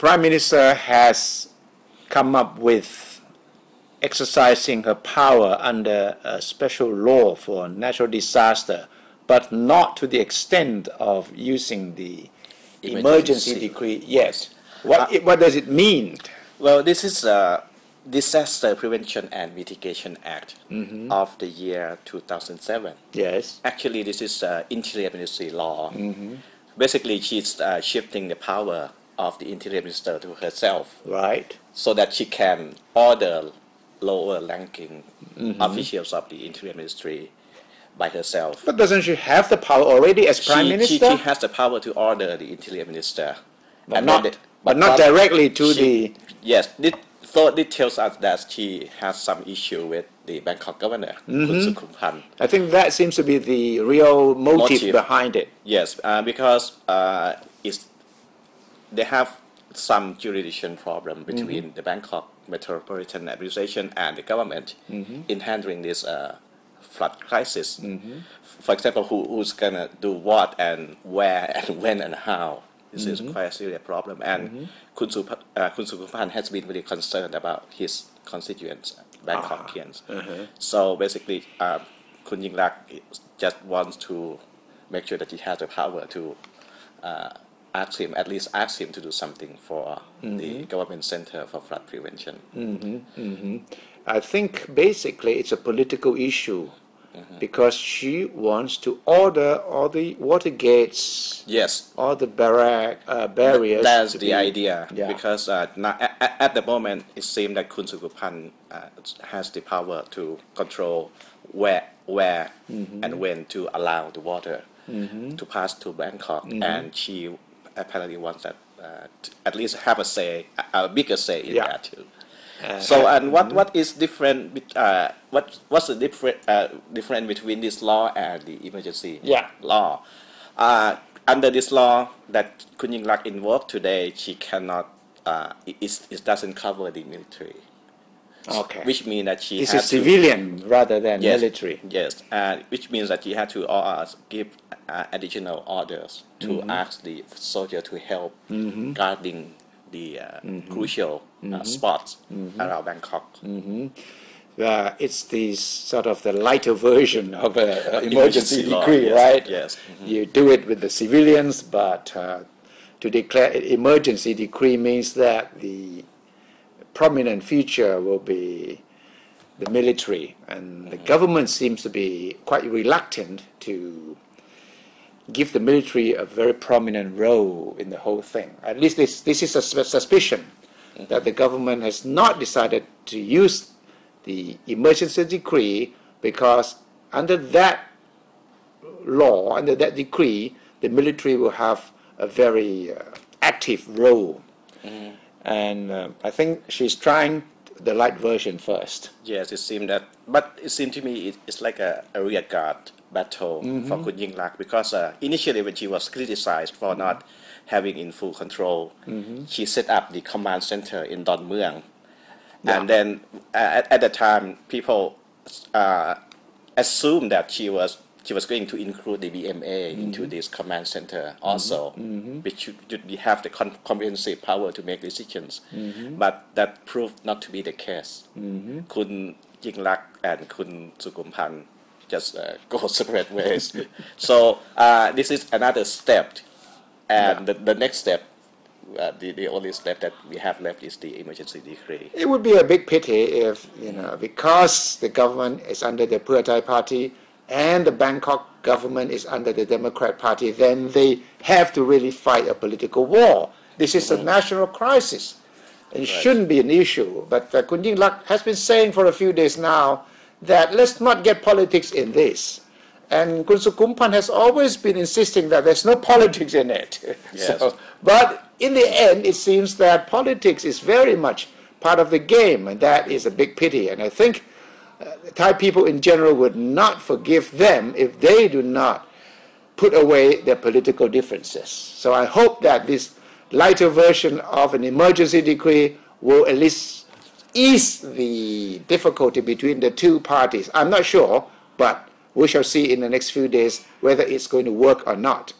Prime Minister has come up with exercising her power under a special law for natural disaster, but not to the extent of using the emergency decree yet. What does it mean? Well, this is a Disaster Prevention and Mitigation Act of the year 2007. Yes. Actually, this is interior ministry law. Basically, she's shifting the power of the interior minister to herself, Right. so that she can order lower ranking officials of the interior ministry by herself. But doesn't she have the power already as Prime Minister? She has the power to order the interior minister. But not directly to the... Yes, this tells us that she has some issue with the Bangkok governor, Kun Sukumpahan. I think that seems to be the real motive behind it. Yes, because they have some jurisdiction problem between the Bangkok Metropolitan Administration and the government in handling this flood crisis. For example, who's going to do what and where and when and how. This is quite a serious problem. And Kun Sukumpahan has been very concerned about his constituents, Bangkokians. So basically, Kun Yingluck just wants to make sure that he has the power to at least ask him to do something for the government center for flood prevention. I think basically it's a political issue because she wants to order all the water gates, all the barriers. That's the idea, because at the moment it seems that Kun Sukumpahan has the power to control where and when to allow the water to pass to Bangkok, and she apparently wants that to at least have a bigger say in that too. So, and what is different? What's the difference between this law and the emergency law? Under this law that Kun Yingluck invoked today, she cannot. It doesn't cover the military. Okay. Which means that she this has is civilian rather than military. Yes, which means that she had to give additional orders to ask the soldier to help guarding the crucial spots around Bangkok. It's the sort of the lighter version of an emergency decree, right? Yes. You do it with the civilians, but to declare an emergency decree means that the prominent feature will be the military, and the government seems to be quite reluctant to give the military a very prominent role in the whole thing. At least this is a suspicion that the government has not decided to use the emergency decree because under that law, under that decree, the military will have a very active role. And I think she's trying the light version first. Yes, it seemed that, but it seemed to me it's like a rear guard battle for Kun Yingluck, because initially when she was criticized for not having in full control, she set up the command center in Don Mueang, and then at the time people assumed that she was going to include the BMA into this command center also, which should have the comprehensive power to make decisions. But that proved not to be the case. Kun Yingluck and Kun Sukumpahan just go separate ways. So this is another step, and the next step, the only step that we have left is the emergency decree. It would be a big pity if, because the government is under the Pheu Thai party and the Bangkok government is under the Democrat Party, then they have to really fight a political war. This is a national crisis. It shouldn't be an issue. But Kun Yingluck has been saying for a few days now that let's not get politics in this. And Kun Sukumpahan has always been insisting that there's no politics in it. But in the end, it seems that politics is very much part of the game, and that is a big pity. And I think Thai people in general would not forgive them if they do not put away their political differences. So I hope that this lighter version of an emergency decree will at least ease the difficulty between the two parties. I'm not sure, but we shall see in the next few days whether it's going to work or not.